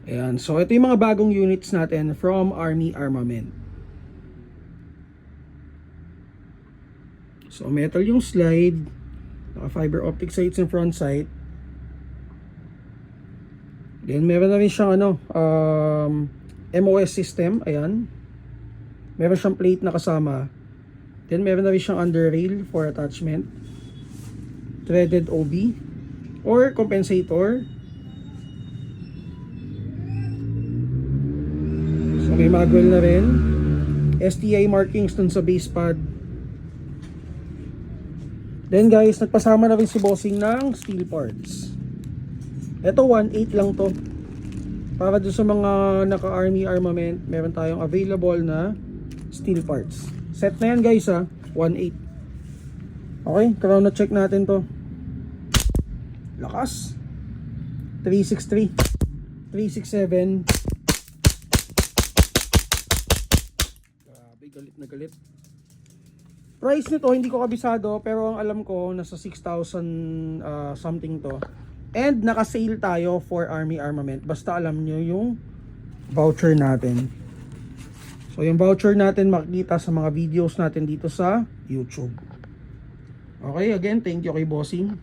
Ayan, so ito yung mga bagong units natin from Army Armament. So metal yung slide, naka fiber optic sights yung front sight. Then meron na rin siyang MOS system, ayan. Meron siyang plate na kasama. Then meron na rin siyang under rail for attachment. Threaded OB or compensator. So may magwell na rin. STI markings dun sa base pad. Then guys, nagpasama na rin si bossing ng steel parts. Ito 1.8 lang to. Para dun sa mga naka-army armament, meron tayong available na steel parts. Set na yan guys 1.8. Okay, crown na check natin to. Lakas. 363, 367. Grabe, galit na galit. Price nito hindi ko kabisado, pero ang alam ko nasa 6,000 something to. And naka-sale tayo for Army Armament. Basta alam nyo yung voucher natin. So yung voucher natin makikita sa mga videos natin dito sa YouTube. Okay, again, thank you kay bossing.